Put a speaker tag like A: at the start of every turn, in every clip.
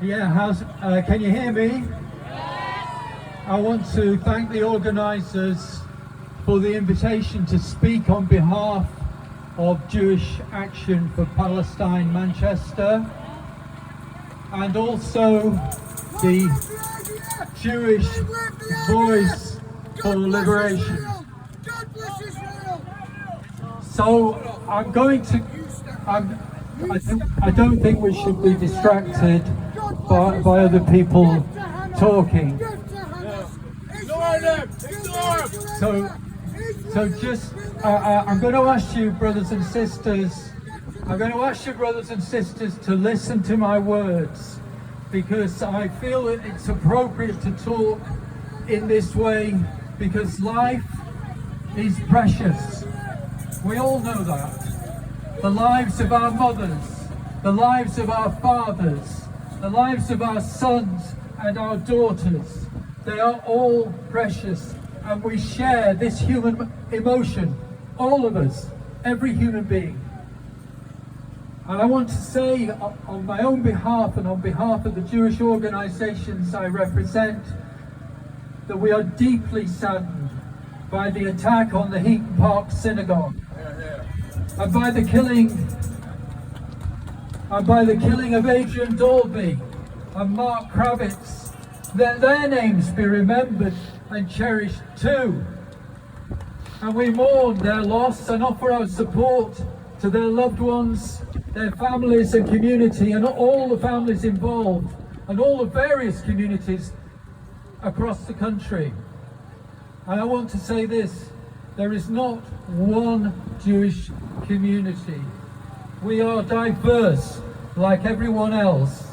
A: Yeah, can you hear me? I want to thank the organisers for the invitation to speak on behalf of Jewish Action for Palestine Manchester, and also the Jewish Voice for Liberation. So I don't think we should be distracted by other people talking. So just I'm going to ask you, brothers and sisters, to listen to my words, because I feel that it's appropriate to talk in this way, because life is precious. We all know that. The lives of our mothers, the lives of our fathers, the lives of our sons and our daughters, they are all precious, and we share this human emotion, all of us, every human being. And I want to say on my own behalf and on behalf of the Jewish organizations I represent, that we are deeply saddened by the attack on the Heaton Park Synagogue, and by the killing of Adrian Dalby and Mark Kravitz. Let their names be remembered and cherished too. And we mourn their loss and offer our support to their loved ones, their families and community, and all the families involved, and all the various communities across the country. And I want to say this: there is not one Jewish community. We are diverse like everyone else.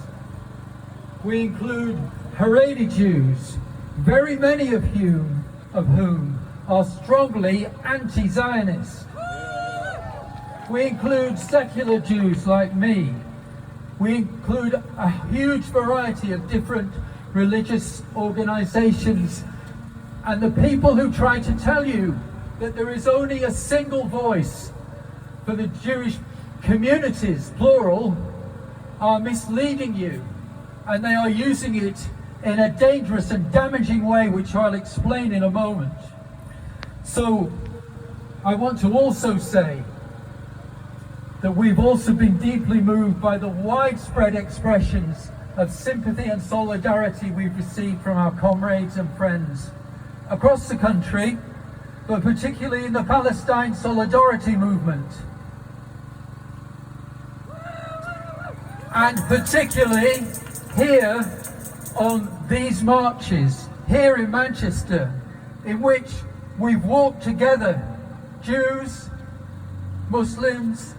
A: We include Haredi Jews, very many of whom are strongly anti-Zionist. We include secular Jews like me. We include a huge variety of different religious organizations, and the people who try to tell you that there is only a single voice for the Jewish communities, plural, are misleading you, and they are using it in a dangerous and damaging way, which I'll explain in a moment. So I want to also say that we've also been deeply moved by the widespread expressions of sympathy and solidarity we've received from our comrades and friends across the country, but particularly in the Palestine solidarity movement, and particularly here on these marches here in Manchester, in which we've walked together, Jews, Muslims,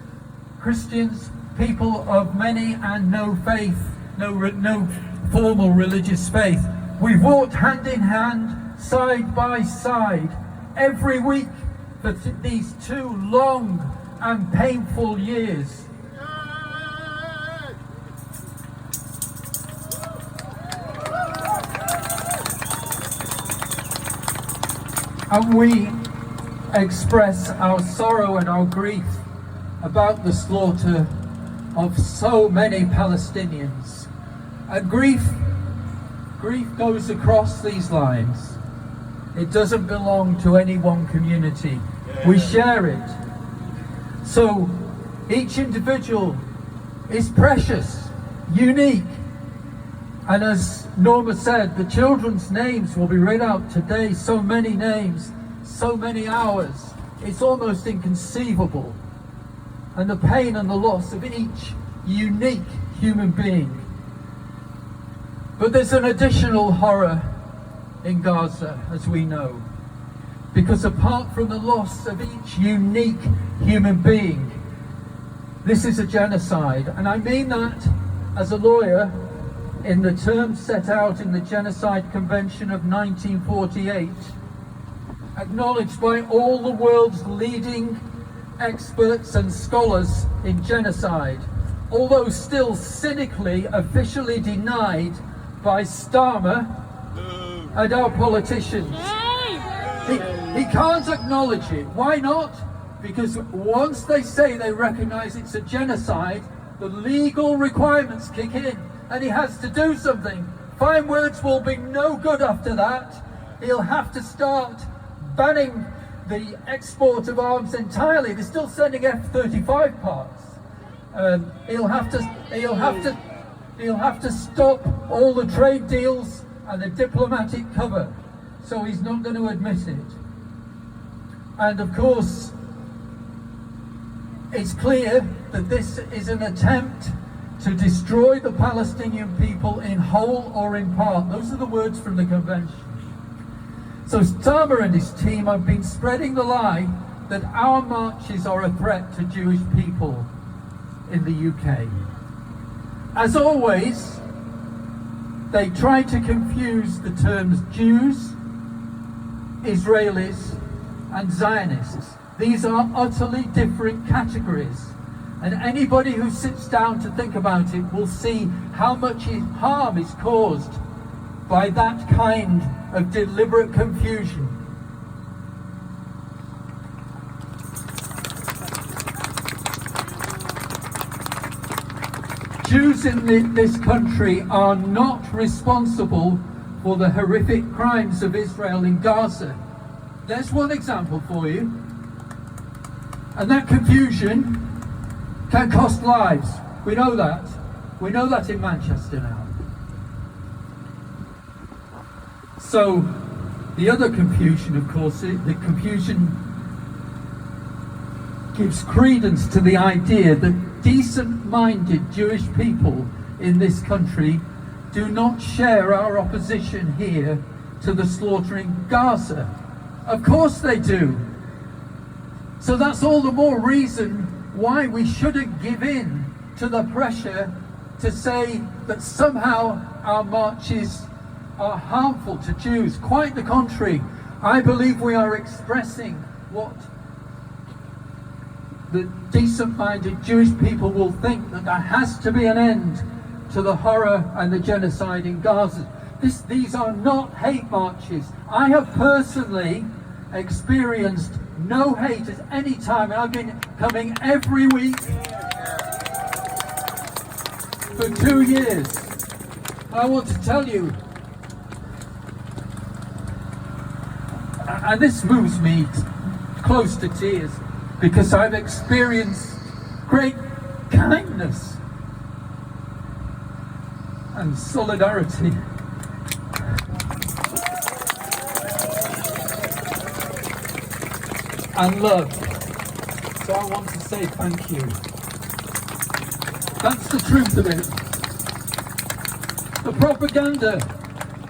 A: Christians, people of many and no faith, no formal religious faith. We've walked hand in hand, side by side, every week for these 2 long and painful years. And we express our sorrow and our grief about the slaughter of so many Palestinians. And grief goes across these lines. It doesn't belong to any one community. We share it. So each individual is precious, unique. And as Norma said, the children's names will be read out today. So many names, so many hours. It's almost inconceivable. And the pain and the loss of each unique human being. But there's an additional horror in Gaza, as we know. Because apart from the loss of each unique human being, this is a genocide. And I mean that as a lawyer, in the terms set out in the Genocide Convention of 1948, acknowledged by all the world's leading experts and scholars in genocide, although still cynically, officially denied by Starmer and our politicians. He can't acknowledge it. Why not? Because once they say they recognize it's a genocide, the legal requirements kick in. and he has to do something. Fine words will be no good after that. He'll have to start banning the export of arms entirely. They're still sending F-35 parts. He'll have to stop all the trade deals and the diplomatic cover. So he's not going to admit it. And of course, it's clear that this is an attempt to destroy the Palestinian people in whole or in part. Those are the words from the convention. So Starmer and his team have been spreading the lie that our marches are a threat to Jewish people in the UK. As always, they try to confuse the terms Jews, Israelis, and Zionists. These are utterly different categories. And anybody who sits down to think about it will see how much harm is caused by that kind of deliberate confusion. Jews in this country are not responsible for the horrific crimes of Israel in Gaza. There's one example for you. And that confusion can cost lives. We know that. We know that in Manchester now. So, the other confusion, of course, the confusion gives credence to the idea that decent-minded Jewish people in this country do not share our opposition here to the slaughter in Gaza. Of course they do. So that's all the more reason why we shouldn't give in to the pressure to say that somehow our marches are harmful to Jews. Quite the contrary. I believe we are expressing what the decent-minded Jewish people will think, that there has to be an end to the horror and the genocide in Gaza. These are not hate marches. I have personally experienced no hate at any time, and I've been coming every week for 2 years. I want to tell you, and this moves me close to tears, because I've experienced great kindness and solidarity. And love. So I want to say thank you. That's the truth of it. The propaganda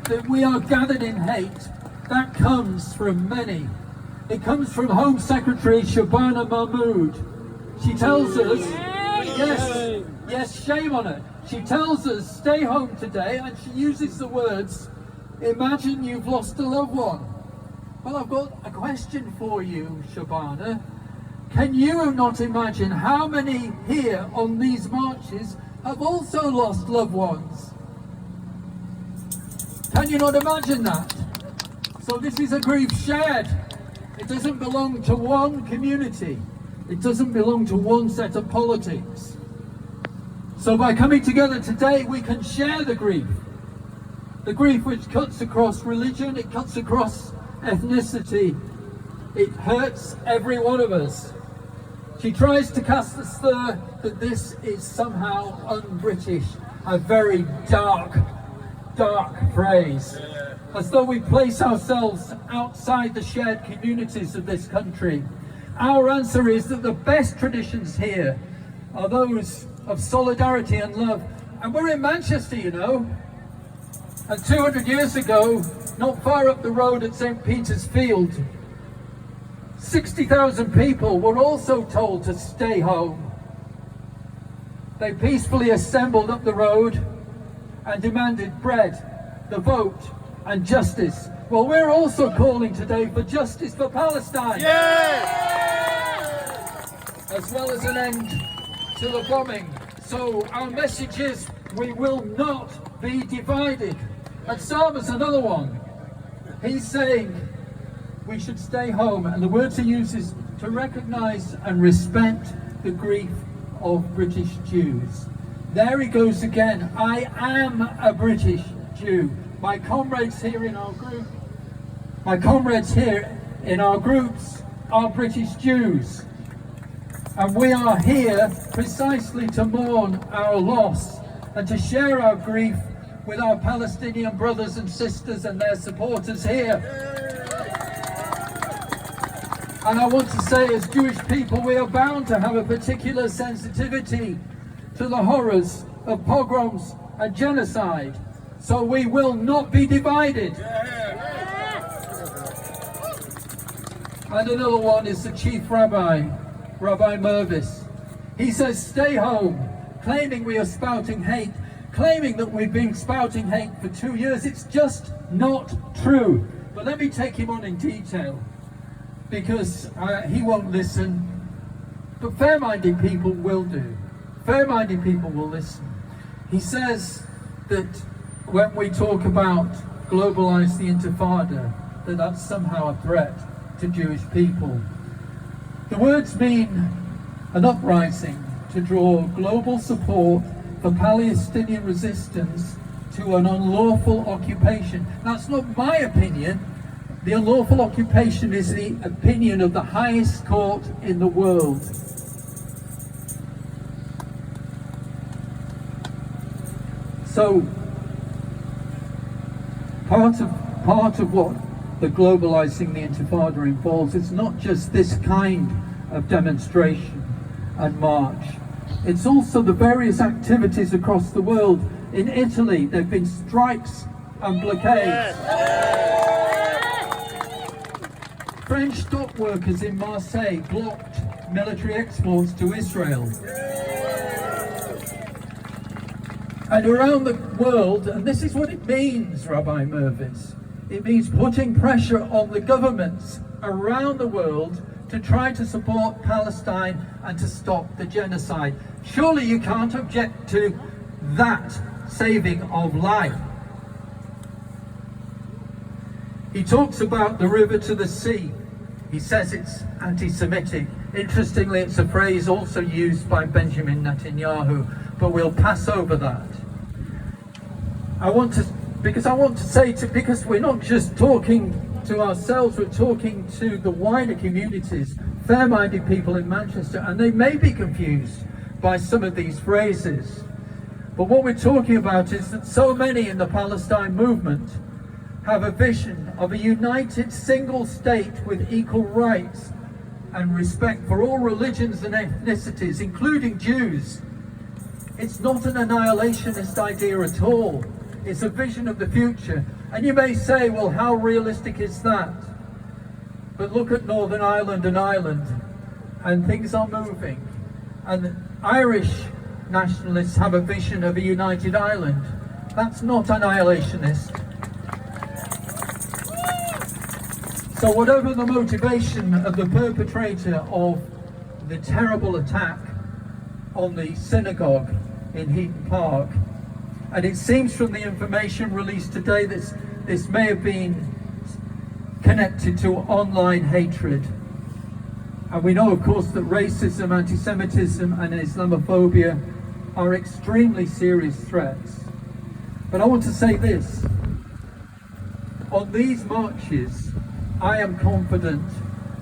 A: that we are gathered in hate, that comes from many. It comes from Home Secretary Shabana Mahmood. She tells us, yes, shame on her. She tells us, stay home today, and she uses the words, imagine you've lost a loved one. Well, I've got a question for you, Shabana. Can you not imagine how many here on these marches have also lost loved ones? Can you not imagine that? So this is a grief shared. It doesn't belong to one community. It doesn't belong to one set of politics. So by coming together today, we can share the grief. The grief which cuts across religion, it cuts across ethnicity. It hurts every one of us. She tries to cast the slur that this is somehow un-British, a very dark phrase, as though we place ourselves outside the shared communities of this country. Our answer is that the best traditions here are those of solidarity and love. And we're in Manchester, you know. And 200 years ago, not far up the road at St. Peter's Field, 60,000 people were also told to stay home. They peacefully assembled up the road and demanded bread, the vote, and justice. Well, we're also calling today for justice for Palestine. As well as an end to the bombing. So our message is, we will not be divided. And Starmer's another one. He's saying we should stay home, and the words he uses to recognise and respect the grief of British Jews. There he goes again. I am a British Jew. My comrades here in our group, groups are British Jews. And we are here precisely to mourn our loss and to share our grief with our Palestinian brothers and sisters and their supporters here. And I want to say, as Jewish people, we are bound to have a particular sensitivity to the horrors of pogroms and genocide, so we will not be divided. And another one is the chief rabbi, Rabbi Mervis. He says, stay home, claiming we are spouting hate, claiming that we've been spouting hate for 2 years. It's just not true. But let me take him on in detail, because he won't listen. But fair-minded people will do. Fair-minded people will listen. He says that when we talk about globalize the Intifada, that that's somehow a threat to Jewish people. The words mean an uprising to draw global support for Palestinian resistance to an unlawful occupation. That's not my opinion. The unlawful occupation is the opinion of the highest court in the world. So, part of what the globalizing the Intifada involves is not just this kind of demonstration and march. It's also the various activities across the world. In Italy, there have been strikes and blockades. French dock workers in Marseille blocked military exports to Israel. And around the world, and this is what it means, Rabbi Mervis, it means putting pressure on the governments around the world to try to support Palestine and to stop the genocide. Surely you can't object to that saving of life. He talks about the river to the sea. He says it's anti-Semitic. Interestingly, it's a phrase also used by Benjamin Netanyahu, but we'll pass over that. Because we're not just talking to ourselves, we're talking to the wider communities, fair-minded people in Manchester, and they may be confused by some of these phrases. But what we're talking about is that so many in the Palestine movement have a vision of a united single state with equal rights and respect for all religions and ethnicities, including Jews. It's not an annihilationist idea at all. It's a vision of the future. And you may say, well, how realistic is that? But look at Northern Ireland and Ireland, and things are moving. And Irish nationalists have a vision of a united Ireland. That's not annihilationist. So whatever the motivation of the perpetrator of the terrible attack on the synagogue in Heaton Park, and it seems from the information released today that this may have been connected to online hatred. And we know, of course, that racism, anti-Semitism and Islamophobia are extremely serious threats. But I want to say this. On these marches, I am confident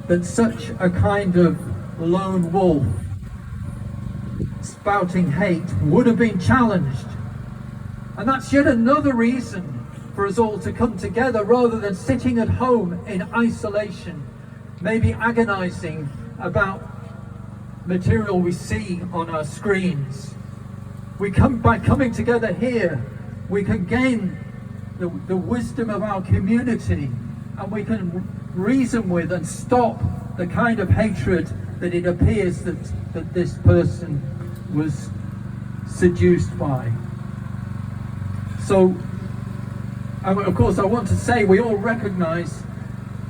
A: that such a kind of lone wolf spouting hate would have been challenged. And that's yet another reason for us all to come together rather than sitting at home in isolation, maybe agonizing about material we see on our screens. By coming together here, we can gain the wisdom of our community, and we can reason with and stop the kind of hatred that it appears that this person was seduced by. So, of course, I want to say we all recognize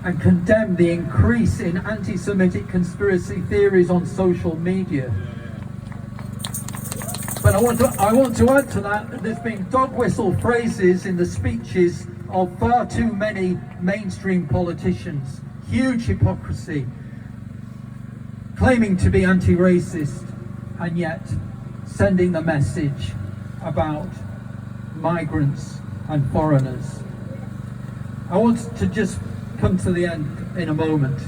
A: and condemn the increase in anti-Semitic conspiracy theories on social media. But I want to add to that there's been dog whistle phrases in the speeches of far too many mainstream politicians. Huge hypocrisy, claiming to be anti-racist and yet sending the message about migrants and foreigners. I want to just come to the end in a moment.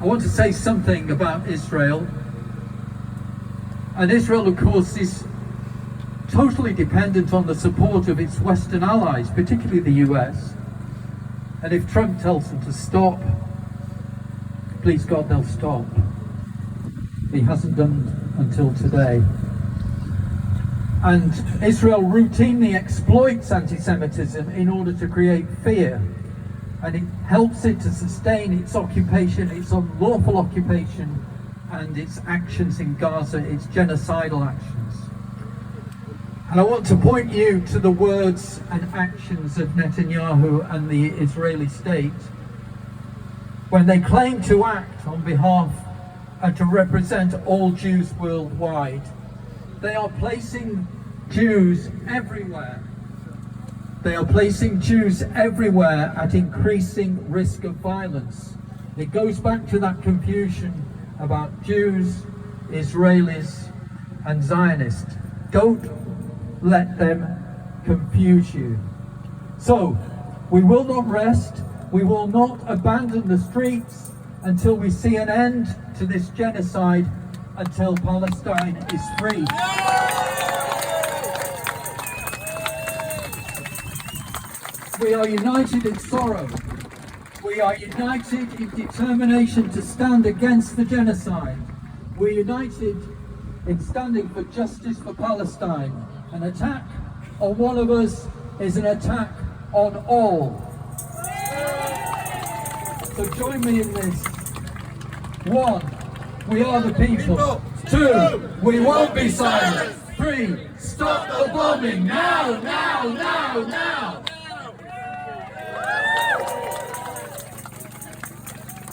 A: I want to say something about Israel. And Israel, of course, is totally dependent on the support of its Western allies, particularly the US. And if Trump tells them to stop, please God, they'll stop. He hasn't done until today. And Israel routinely exploits anti-Semitism in order to create fear. And it helps it to sustain its occupation, its unlawful occupation, and its actions in Gaza, its genocidal actions. And I want to point you to the words and actions of Netanyahu and the Israeli state when they claim to act on behalf and to represent all Jews worldwide. They are placing Jews everywhere. They are placing Jews everywhere at increasing risk of violence. It goes back to that confusion about Jews, Israelis, and Zionists. Don't let them confuse you. So, we will not rest. We will not abandon the streets until we see an end to this genocide, until Palestine is free. We are united in sorrow. We are united in determination to stand against the genocide. We're united in standing for justice for Palestine. An attack on one of us is an attack on all. So join me in this. 1, we are the people. 2, we won't be silent. 3, stop the bombing now, now, now, now.